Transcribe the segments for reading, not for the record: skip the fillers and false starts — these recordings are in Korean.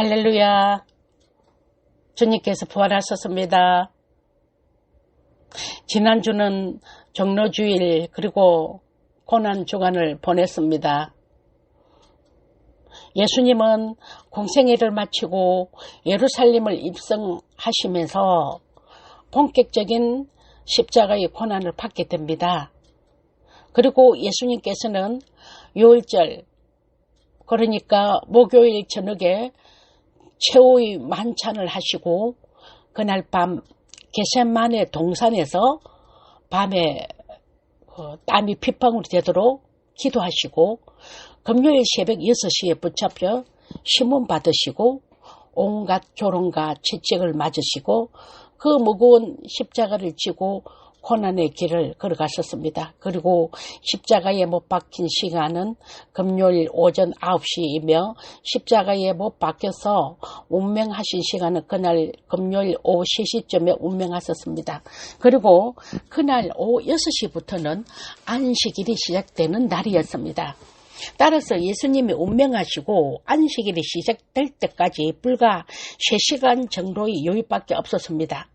할렐루야. 주님께서 부활하셨습니다. 지난주는 종로주일 그리고 고난주간을 보냈습니다. 예수님은 공생애를 마치고 예루살렘을 입성하시면서 본격적인 십자가의 고난을 받게 됩니다. 그리고 예수님께서는 유월절, 그러니까 목요일 저녁에 최후의 만찬을 하시고 그날 밤 겟세마네 동산에서 밤에 땀이 핏방울이 되도록 기도하시고 금요일 새벽 6시에 붙잡혀 심문 받으시고 온갖 조롱과 채찍을 맞으시고 그 무거운 십자가를 지고 고난의 길을 걸어갔었습니다. 그리고 십자가에 못 박힌 시간은 금요일 오전 9시이며 십자가에 못 박혀서 운명하신 시간은 그날 금요일 오후 3시쯤에 운명하셨습니다. 그리고 그날 오후 6시부터는 안식일이 시작되는 날이었습니다. 따라서 예수님이 운명하시고 안식일이 시작될 때까지 불과 3시간 정도의 여유밖에 없었습니다.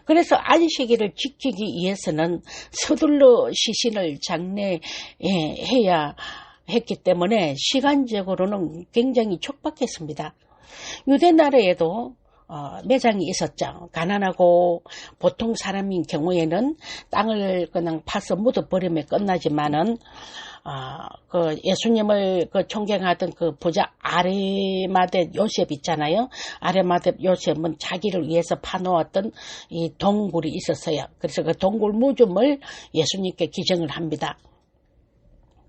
그래서 안식일을 지키기 위해서는 서둘러 시신을 장례해야 했기 때문에 시간적으로는 굉장히 촉박했습니다. 유대 나라에도 매장이 있었죠. 가난하고 보통 사람인 경우에는 땅을 그냥 파서 묻어버리면 끝나지만은 그 예수님을 존경하던 그 부자 아리마대 요셉 있잖아요. 아리마대 요셉은 자기를 위해서 파놓았던 이 동굴이 있었어요. 그래서 그 동굴 무덤을 예수님께 기증을 합니다.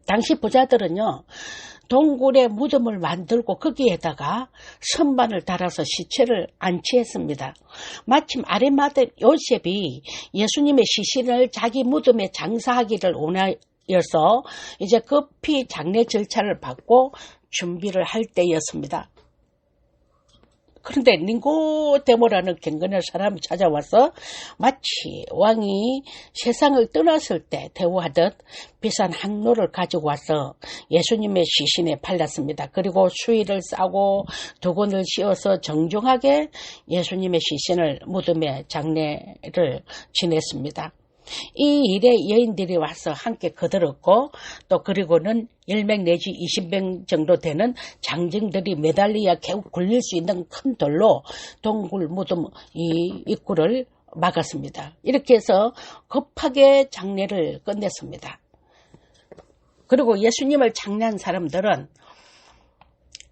당시 부자들은요, 동굴에 무덤을 만들고 거기에다가 선반을 달아서 시체를 안치했습니다. 마침 아리마대 요셉이 예수님의 시신을 자기 무덤에 장사하기를 원하여서 이제 급히 장례 절차를 받고 준비를 할 때였습니다. 그런데 닌고데모라는 경건한 사람이 찾아와서 마치 왕이 세상을 떠났을 때 대우하듯 비싼 항로를 가지고 와서 예수님의 시신에 발랐습니다. 그리고 수의를 싸고 두건을 씌워서 정중하게 예수님의 시신을 무덤에 장례를 지냈습니다. 이 일에 여인들이 와서 함께 거들었고 또 그리고는 10명 내지 20명 정도 되는 장정들이 매달려야 겨우 굴릴 수 있는 큰 돌로 동굴 무덤 이 입구를 막았습니다. 이렇게 해서 급하게 장례를 끝냈습니다. 그리고 예수님을 장례한 사람들은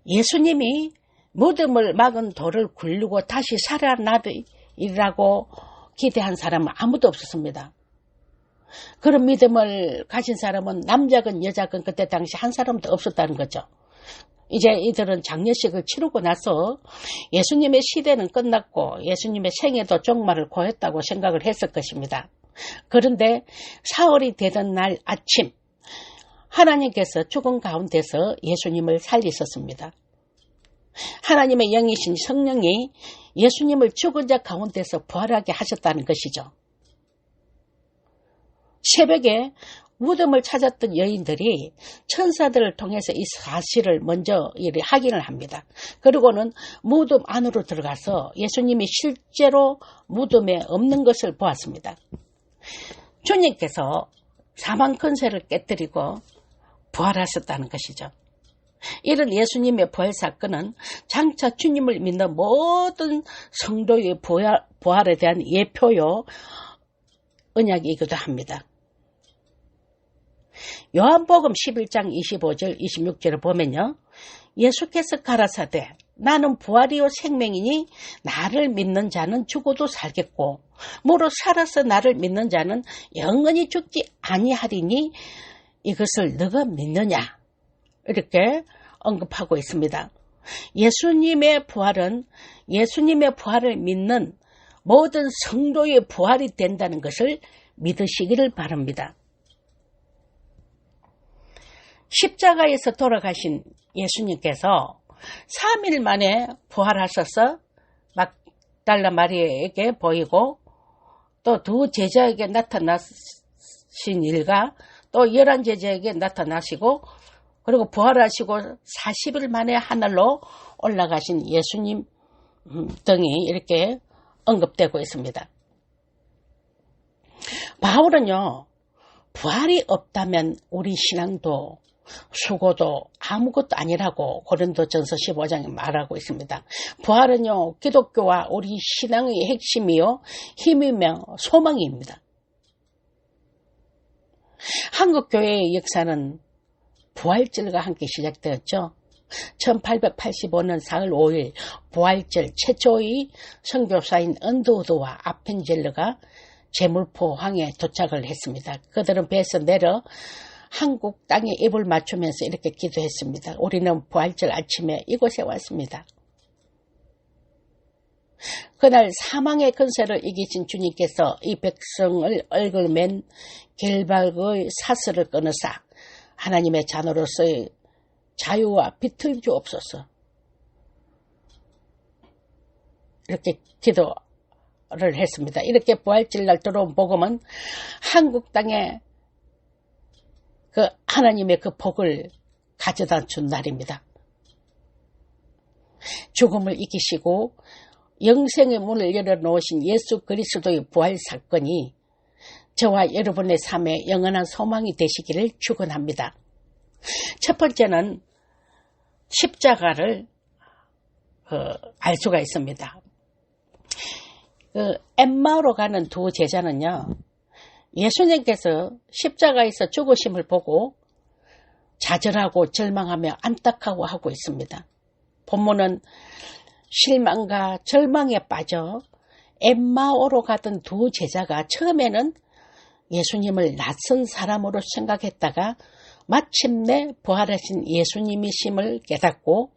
예수님이 무덤을 막은 돌을 굴리고 다시 살아나리라고 기대한 사람은 아무도 없었습니다. 그런 믿음을 가진 사람은 남자건 여자건 그때 당시 한 사람도 없었다는 거죠. 이제 이들은 장례식을 치르고 나서 예수님의 시대는 끝났고 예수님의 생애도 종말을 고했다고 생각을 했을 것입니다. 그런데 사흘이 되던 날 아침 하나님께서 죽은 가운데서 예수님을 살리셨습니다. 하나님의 영이신 성령이 예수님을 죽은 자 가운데서 부활하게 하셨다는 것이죠. 새벽에 무덤을 찾았던 여인들이 천사들을 통해서 이 사실을 먼저 확인을 합니다. 그리고는 무덤 안으로 들어가서 예수님이 실제로 무덤에 없는 것을 보았습니다. 주님께서 사망 권세를 깨뜨리고 부활하셨다는 것이죠. 이런 예수님의 부활 사건은 장차 주님을 믿는 모든 성도의 부활에 대한 예표요 언약이기도 합니다. 요한복음 11장 25절 26절을 보면요, 예수께서 가라사대 나는 부활이요 생명이니 나를 믿는 자는 죽어도 살겠고 무릇 살아서 나를 믿는 자는 영원히 죽지 아니하리니 이것을 너가 믿느냐, 이렇게 언급하고 있습니다. 예수님의 부활은 예수님의 부활을 믿는 모든 성도의 부활이 된다는 것을 믿으시기를 바랍니다. 십자가에서 돌아가신 예수님께서 3일 만에 부활하셔서 막달라 마리아에게 보이고 또 두 제자에게 나타나신 일과 또 11 제자에게 나타나시고 그리고 부활하시고 40일 만에 하늘로 올라가신 예수님 등이 이렇게 언급되고 있습니다. 바울은요, 부활이 없다면 우리 신앙도 수고도 아무것도 아니라고 고린도전서 15장에 말하고 있습니다. 부활은요, 기독교와 우리 신앙의 핵심이요, 힘이며 소망입니다. 한국교회의 역사는 부활절과 함께 시작되었죠. 1885년 4월 5일 부활절 최초의 선교사인 언더우드와 아펜젤러가 제물포 항에 도착을 했습니다. 그들은 배에서 내려 한국 땅에 입을 맞추면서 이렇게 기도했습니다. 우리는 부활절 아침에 이곳에 왔습니다. 그날 사망의 근세를 이기신 주님께서 이 백성을 얼굴 맨 결박의 사슬을 끊으사 하나님의 자녀로서의 자유와 빛을 주옵소서. 이렇게 기도를 했습니다. 이렇게 부활절날 들어온 복음은 한국 땅에 그 하나님의 그 복을 가져다 준 날입니다. 죽음을 이기시고 영생의 문을 열어놓으신 예수 그리스도의 부활 사건이 저와 여러분의 삶에 영원한 소망이 되시기를 축원합니다. 첫 번째는 십자가를 알 수가 있습니다. 엠마오로 가는 두 제자는요, 예수님께서 십자가에서 죽으심을 보고 좌절하고 절망하며 안타까워하고 있습니다. 본문은 실망과 절망에 빠져 엠마오로 가던 두 제자가 처음에는 예수님을 낯선 사람으로 생각했다가 마침내 부활하신 예수님이심을 깨닫고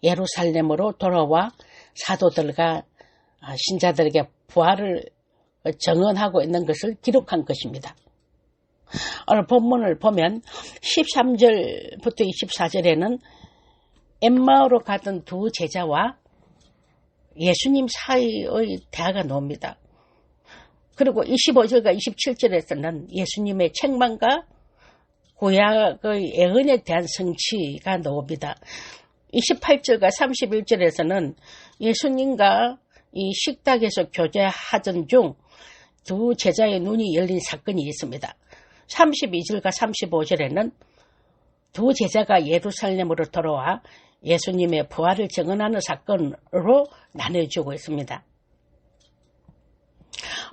예루살렘으로 돌아와 사도들과 신자들에게 부활을 정언하고 있는 것을 기록한 것입니다. 오늘 본문을 보면 13절부터 24절에는 엠마오로 가던 두 제자와 예수님 사이의 대화가 나옵니다. 그리고 25절과 27절에서는 예수님의 책망과 구약의 예언에 대한 성취가 나옵니다. 28절과 31절에서는 예수님과 이 식탁에서 교제하던 중 두 제자의 눈이 열린 사건이 있습니다. 32절과 35절에는 두 제자가 예루살렘으로 돌아와 예수님의 부활을 증언하는 사건으로 나눠주고 있습니다.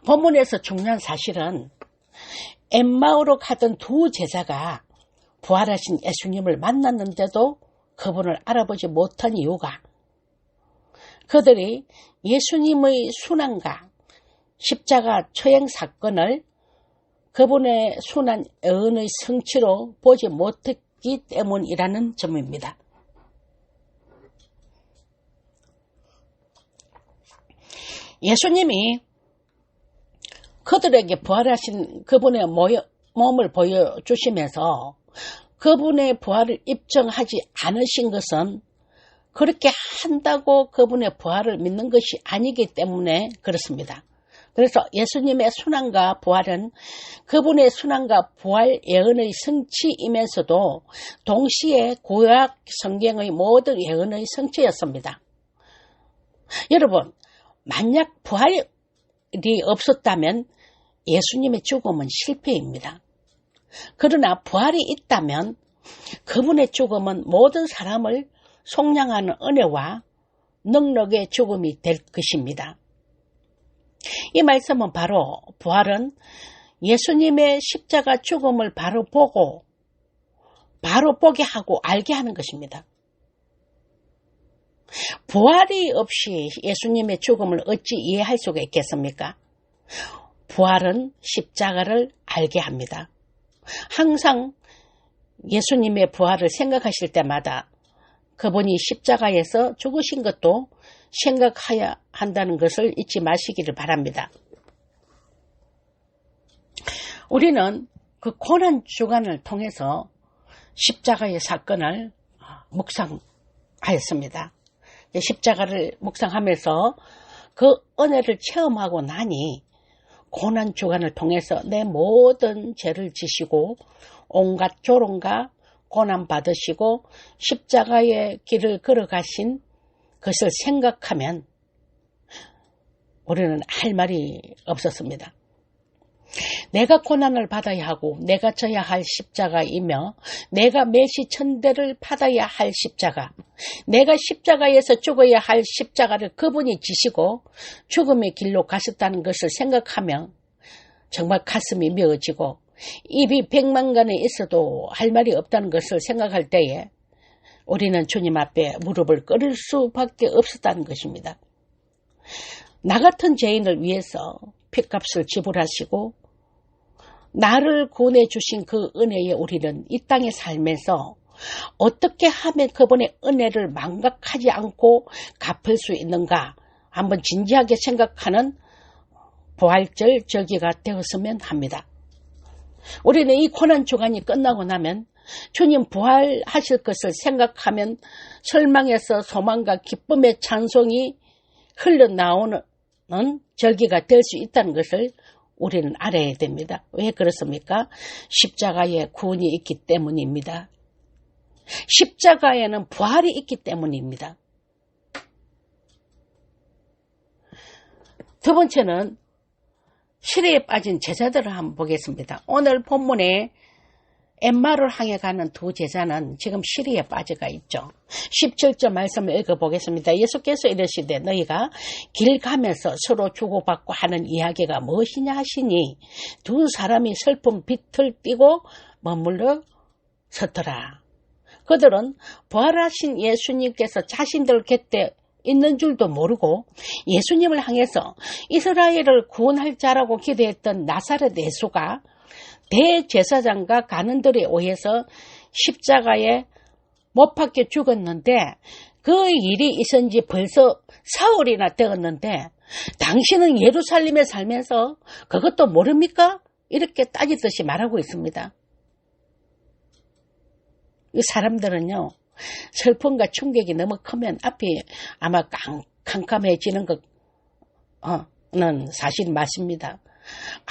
본문에서 중요한 사실은 엠마오로 가던 두 제자가 부활하신 예수님을 만났는데도 그분을 알아보지 못한 이유가 그들이 예수님의 순환과 십자가 처형 사건을 그분의 순환 예언의 성취로 보지 못했기 때문이라는 점입니다. 예수님이 그들에게 부활하신 그분의 몸을 보여주시면서 그분의 부활을 입증하지 않으신 것은 그렇게 한다고 그분의 부활을 믿는 것이 아니기 때문에 그렇습니다. 그래서 예수님의 순환과 부활은 그분의 순환과 부활 예언의 성취이면서도 동시에 구약 성경의 모든 예언의 성취였습니다. 여러분, 만약 부활이 없었다면 예수님의 죽음은 실패입니다. 그러나 부활이 있다면 그분의 죽음은 모든 사람을 속량하는 은혜와 능력의 죽음이 될 것입니다. 이 말씀은 바로 부활은 예수님의 십자가 죽음을 바로 보게 하고 알게 하는 것입니다. 부활이 없이 예수님의 죽음을 어찌 이해할 수가 있겠습니까? 부활은 십자가를 알게 합니다. 항상 예수님의 부활을 생각하실 때마다 그분이 십자가에서 죽으신 것도 생각해야 한다는 것을 잊지 마시기를 바랍니다. 우리는 그 고난주간을 통해서 십자가의 사건을 묵상하였습니다. 십자가를 묵상하면서 그 은혜를 체험하고 나니 고난주간을 통해서 내 모든 죄를 지시고 온갖 조롱과 고난 받으시고 십자가의 길을 걸어가신 것을 생각하면 우리는 할 말이 없었습니다. 내가 고난을 받아야 하고 내가 져야 할 십자가이며 내가 매시천대를 받아야 할 십자가, 내가 십자가에서 죽어야 할 십자가를 그분이 지시고 죽음의 길로 가셨다는 것을 생각하며 정말 가슴이 메어지고 입이 100만간에 있어도 할 말이 없다는 것을 생각할 때에 우리는 주님 앞에 무릎을 꿇을 수밖에 없었다는 것입니다. 나 같은 죄인을 위해서 핏값을 지불하시고 나를 구원해 주신 그 은혜에 우리는 이 땅에 살면서 어떻게 하면 그분의 은혜를 망각하지 않고 갚을 수 있는가 한번 진지하게 생각하는 부활절 절기가 되었으면 합니다. 우리는 이 고난 주간이 끝나고 나면 주님 부활하실 것을 생각하면 설망에서 소망과 기쁨의 찬송이 흘러나오는 절기가 될 수 있다는 것을 우리는 알아야 됩니다. 왜 그렇습니까? 십자가에 구원이 있기 때문입니다. 십자가에는 부활이 있기 때문입니다. 두 번째는 시리에 빠진 제자들을 한번 보겠습니다. 오늘 본문에 엠마를 향해 가는 두 제자는 지금 시리에 빠져가 있죠. 17절 말씀을 읽어보겠습니다. 예수께서 이르시되 너희가 길 가면서 서로 주고받고 하는 이야기가 무엇이냐 하시니 두 사람이 슬픈 빛을 띠고 머물러 섰더라. 그들은 부활하신 예수님께서 자신들 곁에 있는 줄도 모르고 예수님을 향해서 이스라엘을 구원할 자라고 기대했던 나사렛 예수가 대제사장과 간원들에 의해서 십자가에 못 박혀 죽었는데 그 일이 있은 지 벌써 사흘이나 되었는데 당신은 예루살렘에 살면서 그것도 모릅니까? 이렇게 따지듯이 말하고 있습니다. 이 사람들은요, 슬픔과 충격이 너무 크면 앞이 아마 캄캄해지는 것은 사실 맞습니다.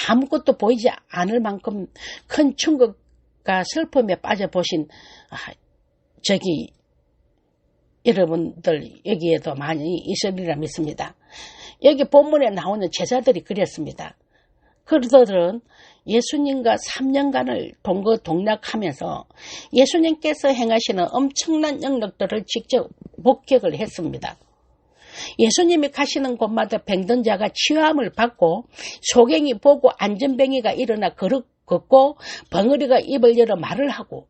아무것도 보이지 않을 만큼 큰 충격과 슬픔에 빠져보신 여러분들 여기에도 많이 있으리라 믿습니다. 여기 본문에 나오는 제자들이 그랬습니다. 그들은 예수님과 3년간을 동거동락하면서 예수님께서 행하시는 엄청난 영역들을 직접 목격을 했습니다. 예수님이 가시는 곳마다 병든 자가 치유함을 받고 소경이 보고 안전뱅이가 일어나 걷고 벙어리가 입을 열어 말을 하고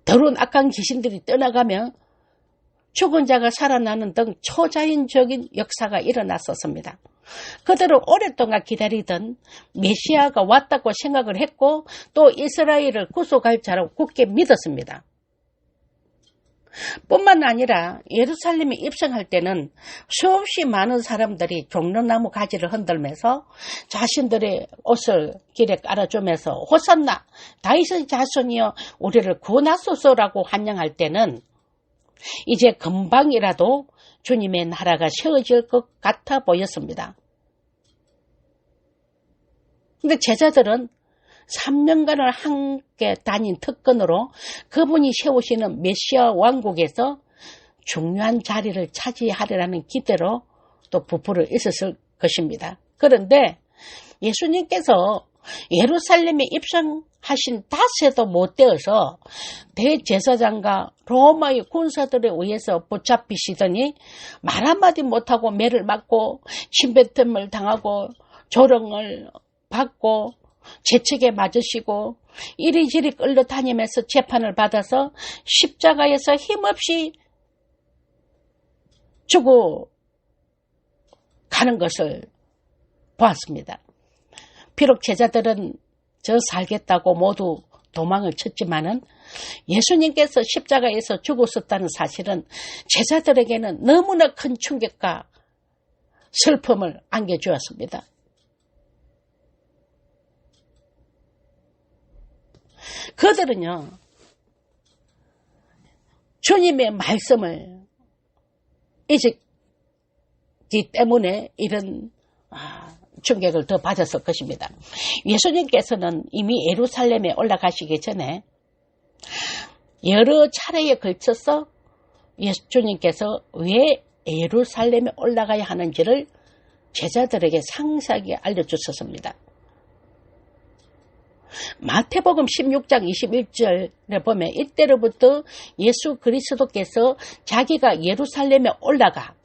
더러운 악한 귀신들이 떠나가며 죽은 자가 살아나는 등 초자연적인 역사가 일어났었습니다. 그들은 오랫동안 기다리던 메시아가 왔다고 생각을 했고 또 이스라엘을 구속할 자라고 굳게 믿었습니다. 뿐만 아니라 예루살렘에 입성할 때는 수없이 많은 사람들이 종려나무 가지를 흔들면서 자신들의 옷을 길에 깔아주면서 호산나 다윗의 자손이여 우리를 구원하소서라고 환영할 때는 이제 금방이라도 주님의 나라가 세워질 것 같아 보였습니다. 근데 제자들은 3년간을 함께 다닌 특권으로 그분이 세우시는 메시아 왕국에서 중요한 자리를 차지하리라는 기대로 또 부풀어 있었을 것입니다. 그런데 예수님께서 예루살렘에 입성하신 닷새도 못 되어서 대제사장과 로마의 군사들에 의해서 붙잡히시더니 말 한마디 못하고 매를 맞고 침뱉음을 당하고 조롱을 받고 재책에 맞으시고 이리저리 끌려다니면서 재판을 받아서 십자가에서 힘없이 죽어 가는 것을 보았습니다. 비록 제자들은 저 살겠다고 모두 도망을 쳤지만은 예수님께서 십자가에서 죽었었다는 사실은 제자들에게는 너무나 큰 충격과 슬픔을 안겨주었습니다. 그들은요, 주님의 말씀을 잊었기 때문에 이런 충격을 더 받았을 것입니다. 예수님께서는 이미 예루살렘에 올라가시기 전에 여러 차례에 걸쳐서 예수님께서 왜 예루살렘에 올라가야 하는지를 제자들에게 상세하게 알려주셨습니다. 마태복음 16장 21절에 보면 이때로부터 예수 그리스도께서 자기가 예루살렘에 올라가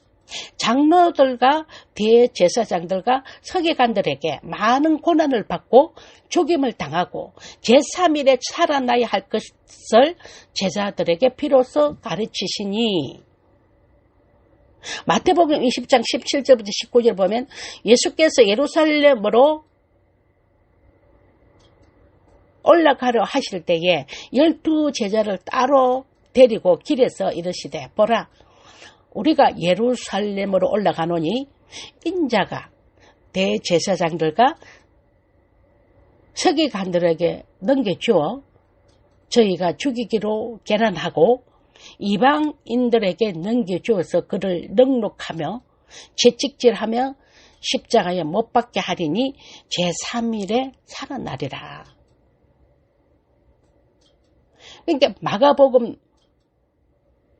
장로들과 대제사장들과 서기관들에게 많은 고난을 받고 죽임을 당하고 제3일에 살아나야 할 것을 제자들에게 비로소 가르치시니, 마태복음 20장 17절부터 19절 보면 예수께서 예루살렘으로 올라가려 하실 때에 12 제자를 따로 데리고 길에서 이르시되, 보라, 우리가 예루살렘으로 올라가노니 인자가 대제사장들과 서기관들에게 넘겨주어 저희가 죽이기로 계란하고 이방인들에게 넘겨주어서 그를 능록하며 채찍질하며 십자가에 못 박게 하리니 제3일에 살아나리라. 그러니까 마가복음,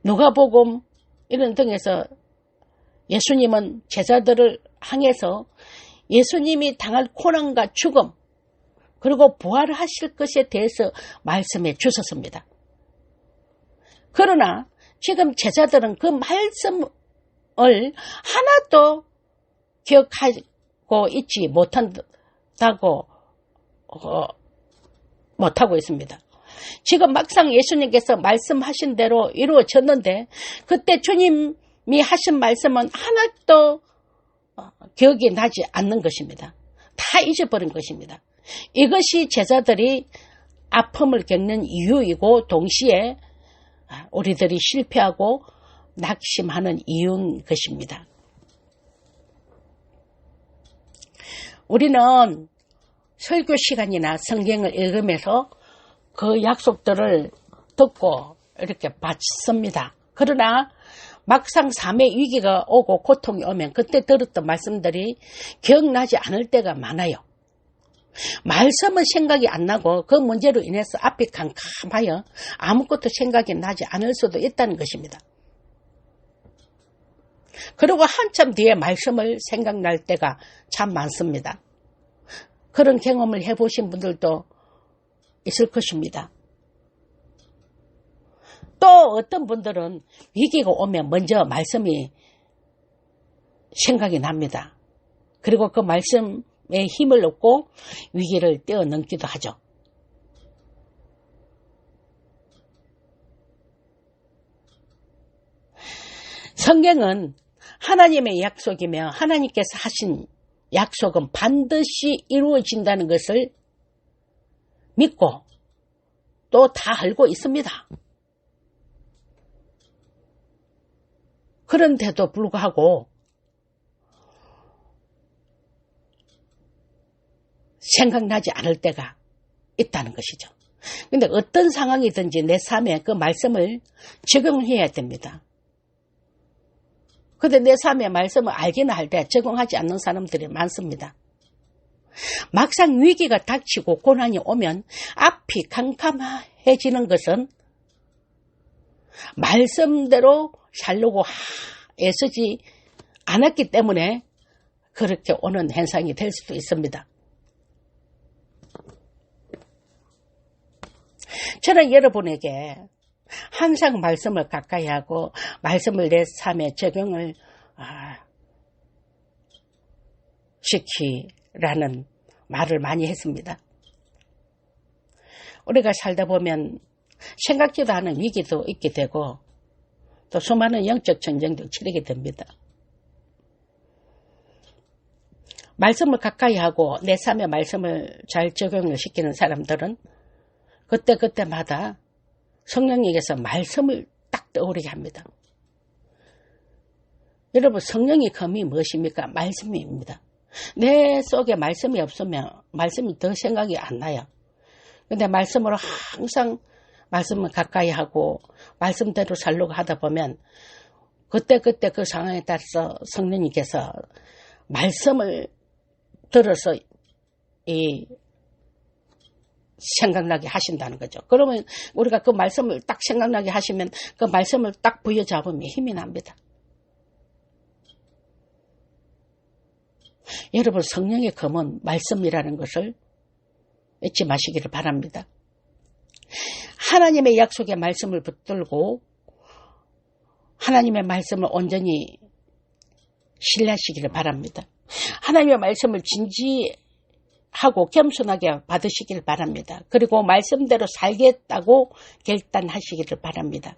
누가복음 이런 등에서 예수님은 제자들을 향해서 예수님이 당할 고난과 죽음 그리고 부활하실 것에 대해서 말씀해 주셨습니다. 그러나 지금 제자들은 그 말씀을 하나도 기억하고 있지 못하고 있습니다. 지금 막상 예수님께서 말씀하신 대로 이루어졌는데 그때 주님이 하신 말씀은 하나도 기억이 나지 않는 것입니다. 다 잊어버린 것입니다. 이것이 제자들이 아픔을 겪는 이유이고 동시에 우리들이 실패하고 낙심하는 이유인 것입니다. 우리는 설교 시간이나 성경을 읽으면서 그 약속들을 듣고 이렇게 받습니다. 그러나 막상 삶의 위기가 오고 고통이 오면 그때 들었던 말씀들이 기억나지 않을 때가 많아요. 말씀은 생각이 안 나고 그 문제로 인해서 앞이 캄캄하여 아무것도 생각이 나지 않을 수도 있다는 것입니다. 그리고 한참 뒤에 말씀을 생각날 때가 참 많습니다. 그런 경험을 해보신 분들도 있을 것입니다. 또 어떤 분들은 위기가 오면 먼저 말씀이 생각이 납니다. 그리고 그 말씀에 힘을 얻고 위기를 뛰어넘기도 하죠. 성경은 하나님의 약속이며 하나님께서 하신 약속은 반드시 이루어진다는 것을 믿고 또 다 알고 있습니다. 그런데도 불구하고 생각나지 않을 때가 있다는 것이죠. 그런데 어떤 상황이든지 내 삶에 그 말씀을 적용해야 됩니다. 그런데 내 삶의 말씀을 알기는 할 때 적용하지 않는 사람들이 많습니다. 막상 위기가 닥치고 고난이 오면 앞이 캄캄해지는 것은 말씀대로 살려고 애쓰지 않았기 때문에 그렇게 오는 현상이 될 수도 있습니다. 저는 여러분에게 항상 말씀을 가까이 하고 말씀을 내 삶에 적용을 시키라는 말을 많이 했습니다. 우리가 살다 보면 생각지도 않은 위기도 있게 되고 또 수많은 영적 전쟁도 치르게 됩니다. 말씀을 가까이 하고 내 삶에 말씀을 잘 적용을 시키는 사람들은 그때마다 성령님께서 말씀을 딱 떠오르게 합니다. 여러분, 성령의 검이 무엇입니까? 말씀입니다. 내 속에 말씀이 없으면 말씀이 더 생각이 안 나요. 근데 말씀으로 항상 말씀을 가까이 하고 말씀대로 살려고 하다 보면 그때 그 상황에 따라서 성령님께서 말씀을 들어서 이 생각나게 하신다는 거죠. 그러면 우리가 그 말씀을 딱 생각나게 하시면 그 말씀을 딱 부여잡으면 힘이 납니다. 여러분, 성령의 검은 말씀이라는 것을 잊지 마시기를 바랍니다. 하나님의 약속의 말씀을 붙들고 하나님의 말씀을 온전히 신뢰하시기를 바랍니다. 하나님의 말씀을 진지하고 겸손하게 받으시길 바랍니다. 그리고 말씀대로 살겠다고 결단하시기를 바랍니다.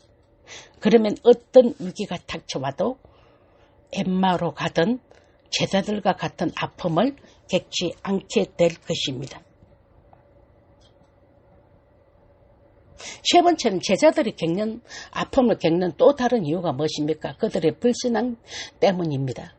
그러면 어떤 위기가 닥쳐와도 엠마오로 가든 제자들과 같은 아픔을 겪지 않게 될 것입니다. 세 번째는 제자들이 아픔을 겪는 또 다른 이유가 무엇입니까? 그들의 불신앙 때문입니다.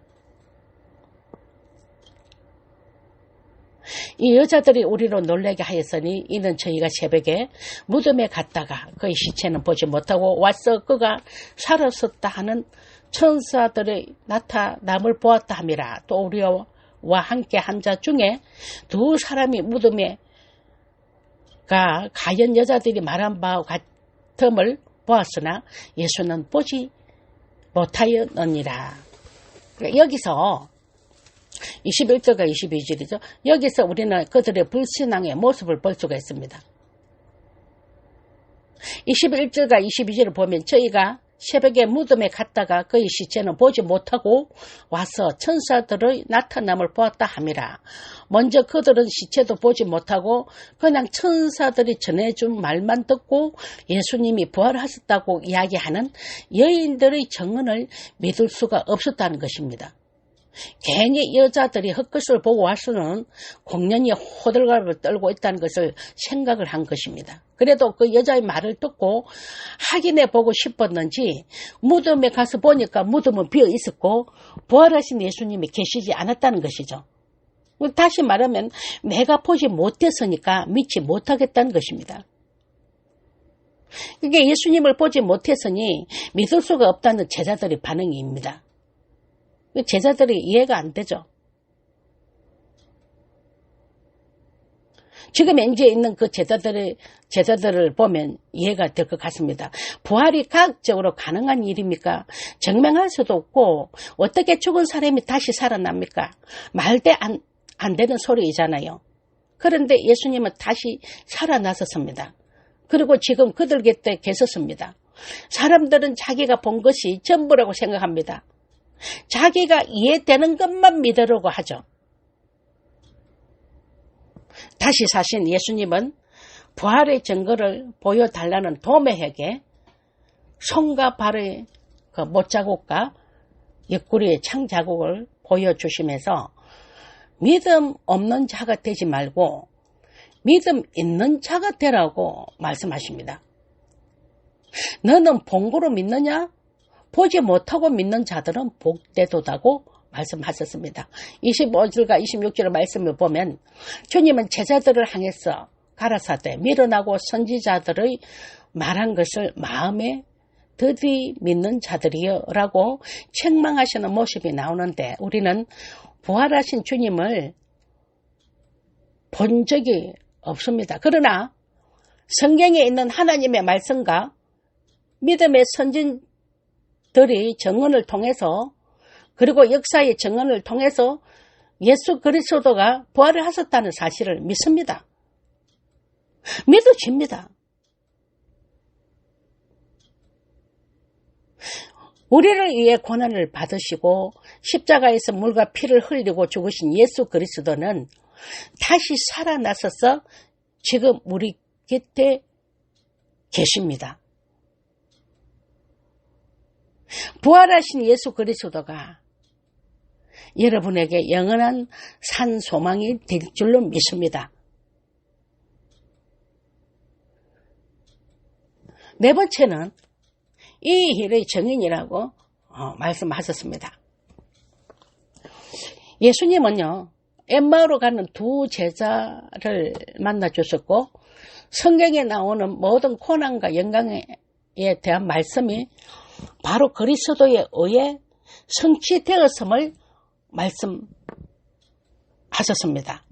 이 여자들이 우리로 놀라게 하였으니 이는 저희가 새벽에 무덤에 갔다가 그의 시체는 보지 못하고 와서 그가 살았었다 하는 천사들의 나타남을 보았다 함이라. 또 우리와 함께 한 자 중에 두 사람이 무덤에 가연 여자들이 말한 바와 같음을 보았으나 예수는 보지 못하였느니라. 여기서 21절과 22절이죠. 여기서 우리는 그들의 불신앙의 모습을 볼 수가 있습니다. 21절과 22절을 보면 저희가 새벽에 무덤에 갔다가 그의 시체는 보지 못하고 와서 천사들의 나타남을 보았다 함이라. 먼저 그들은 시체도 보지 못하고 그냥 천사들이 전해준 말만 듣고 예수님이 부활하셨다고 이야기하는 여인들의 증언을 믿을 수가 없었다는 것입니다. 괜히 여자들이 헛것을 보고 와서는 공연히 호들갑을 떨고 있다는 것을 생각을 한 것입니다. 그래도 그 여자의 말을 듣고 확인해 보고 싶었는지 무덤에 가서 보니까 무덤은 비어 있었고 부활하신 예수님이 계시지 않았다는 것이죠. 다시 말하면 내가 보지 못했으니까 믿지 못하겠다는 것입니다. 그게 예수님을 보지 못했으니 믿을 수가 없다는 제자들의 반응입니다. 제자들이 이해가 안 되죠. 지금 현재 있는 그 제자들을 보면 이해가 될 것 같습니다. 부활이 과학적으로 가능한 일입니까? 증명할 수도 없고 어떻게 죽은 사람이 다시 살아납니까? 말대 안 되는 소리이잖아요. 그런데 예수님은 다시 살아나셨습니다. 그리고 지금 그들 곁에 계셨습니다. 사람들은 자기가 본 것이 전부라고 생각합니다. 자기가 이해되는 것만 믿으려고 하죠. 다시 사신 예수님은 부활의 증거를 보여달라는 도매에게 손과 발의 그 못자국과 옆구리의 창자국을 보여주시면서 믿음 없는 자가 되지 말고 믿음 있는 자가 되라고 말씀하십니다. 너는 본고로 믿느냐? 보지 못하고 믿는 자들은 복되도다고 말씀하셨습니다. 25절과 26절의 말씀을 보면 주님은 제자들을 향해서 가라사대 미련하고 선지자들의 말한 것을 마음에 드디 믿는 자들이여 라고 책망하시는 모습이 나오는데 우리는 부활하신 주님을 본 적이 없습니다. 그러나 성경에 있는 하나님의 말씀과 믿음의 선진들이 증언을 통해서 그리고 역사의 증언을 통해서 예수 그리스도가 부활을 하셨다는 사실을 믿습니다. 믿어집니다. 우리를 위해 고난을 받으시고 십자가에서 물과 피를 흘리고 죽으신 예수 그리스도는 다시 살아나셔서 지금 우리 곁에 계십니다. 부활하신 예수 그리스도가 여러분에게 영원한 산 소망이 될 줄로 믿습니다. 네 번째는 이 일의 정인이라고 말씀하셨습니다. 예수님은요, 엠마오로 가는 두 제자를 만나 주셨고 성경에 나오는 모든 고난과 영광에 대한 말씀이 바로 그리스도에 의해 성취되었음을 말씀하셨습니다.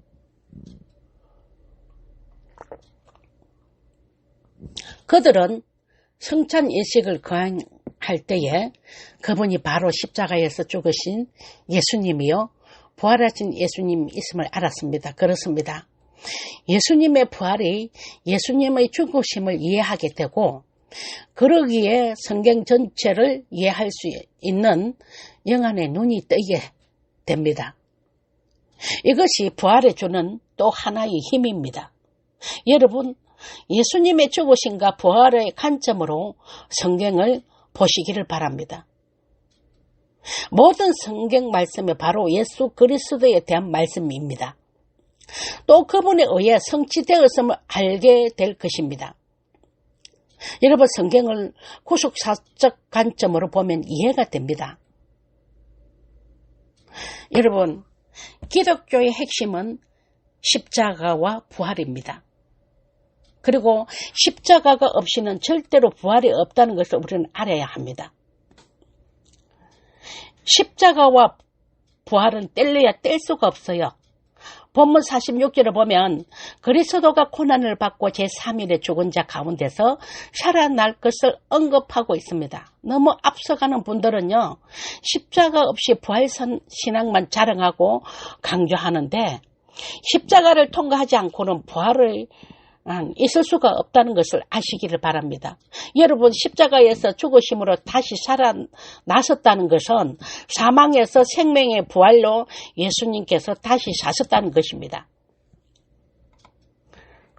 그들은 성찬 예식을 거행할 때에 그분이 바로 십자가에서 죽으신 예수님이요, 부활하신 예수님 있음을 알았습니다. 그렇습니다. 예수님의 부활이 예수님의 죽으심을 이해하게 되고, 그러기에 성경 전체를 이해할 수 있는 영안의 눈이 뜨게 됩니다. 이것이 부활에 주는 또 하나의 힘입니다. 여러분, 예수님의 죽으심과 부활의 관점으로 성경을 보시기를 바랍니다. 모든 성경 말씀이 바로 예수 그리스도에 대한 말씀입니다. 또 그분에 의해 성취되었음을 알게 될 것입니다. 여러분, 성경을 구속사적 관점으로 보면 이해가 됩니다. 여러분, 기독교의 핵심은 십자가와 부활입니다. 그리고 십자가가 없이는 절대로 부활이 없다는 것을 우리는 알아야 합니다. 십자가와 부활은 뗄래야 뗄 수가 없어요. 본문 46절을 보면 그리스도가 고난을 받고 제3일에 죽은 자 가운데서 살아날 것을 언급하고 있습니다. 너무 앞서가는 분들은요, 십자가 없이 부활선 신앙만 자랑하고 강조하는데, 십자가를 통과하지 않고는 부활을 있을 수가 없다는 것을 아시기를 바랍니다. 여러분, 십자가에서 죽으심으로 다시 살아나셨다는 것은 사망에서 생명의 부활로 예수님께서 다시 사셨다는 것입니다.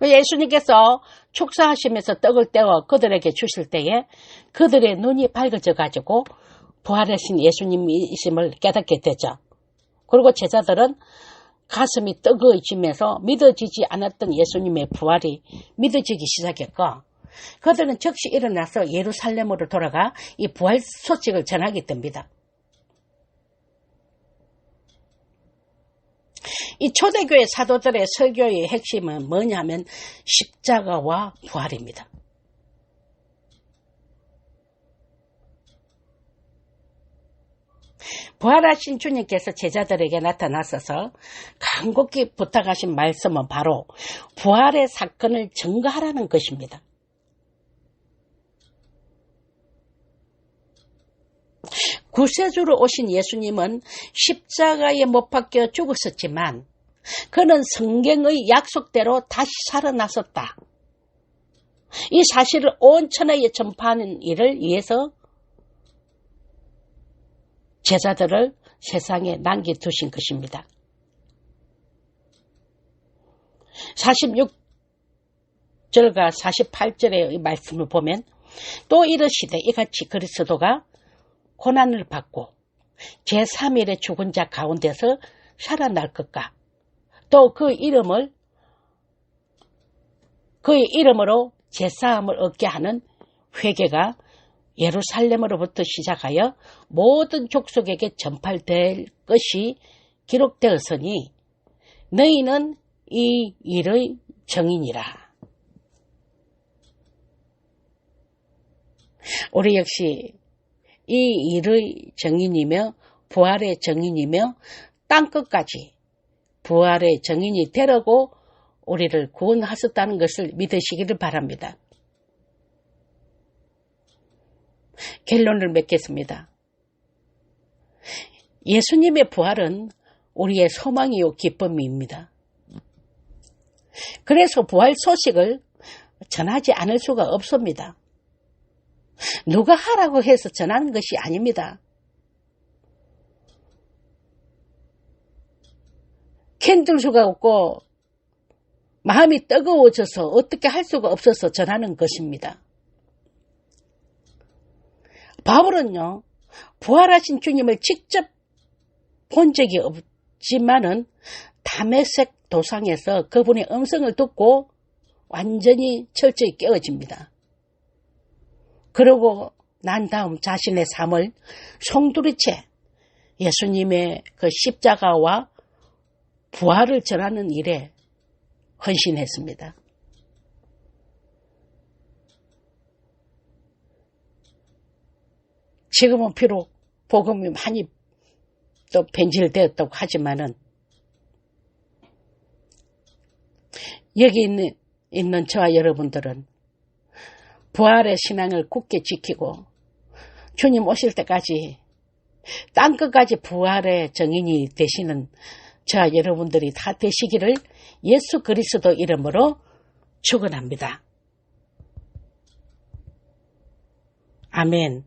예수님께서 축사하시면서 떡을 떼어 그들에게 주실 때에 그들의 눈이 밝아져 가지고 부활하신 예수님이심을 깨닫게 되죠. 그리고 제자들은 가슴이 뜨거워지면서 믿어지지 않았던 예수님의 부활이 믿어지기 시작했고, 그들은 즉시 일어나서 예루살렘으로 돌아가 이 부활 소식을 전하게 됩니다. 이 초대교회 사도들의 설교의 핵심은 뭐냐면 십자가와 부활입니다. 부활하신 주님께서 제자들에게 나타나셔서 간곡히 부탁하신 말씀은 바로 부활의 사건을 증거하라는 것입니다. 구세주로 오신 예수님은 십자가에 못 박혀 죽으셨지만 그는 성경의 약속대로 다시 살아나셨다. 이 사실을 온 천하에 전파하는 일을 위해서 제자들을 세상에 남겨두신 것입니다. 46절과 48절의 말씀을 보면 또 이르시되 이같이 그리스도가 고난을 받고 제3일에 죽은 자 가운데서 살아날 것과 또 그의 이름으로 제사함을 얻게 하는 회개가 예루살렘으로부터 시작하여 모든 족속에게 전파될 것이 기록되었으니 너희는 이 일의 증인이라. 우리 역시 이 일의 증인이며 부활의 증인이며 땅끝까지 부활의 증인이 되라고 우리를 구원하셨다는 것을 믿으시기를 바랍니다. 결론을 맺겠습니다. 예수님의 부활은 우리의 소망이요 기쁨입니다. 그래서 부활 소식을 전하지 않을 수가 없습니다. 누가 하라고 해서 전하는 것이 아닙니다. 견딜 수가 없고 마음이 뜨거워져서 어떻게 할 수가 없어서 전하는 것입니다. 바울은요, 부활하신 주님을 직접 본 적이 없지만은 다메섹 도상에서 그분의 음성을 듣고 완전히 철저히 깨어집니다. 그러고 난 다음 자신의 삶을 송두리째 예수님의 그 십자가와 부활을 전하는 일에 헌신했습니다. 지금은 비록 복음이 많이 또 변질되었다고 하지만은 여기 있는 저와 여러분들은 부활의 신앙을 굳게 지키고 주님 오실 때까지 땅끝까지 부활의 정인이 되시는 저와 여러분들이 다 되시기를 예수 그리스도 이름으로 축원합니다. 아멘.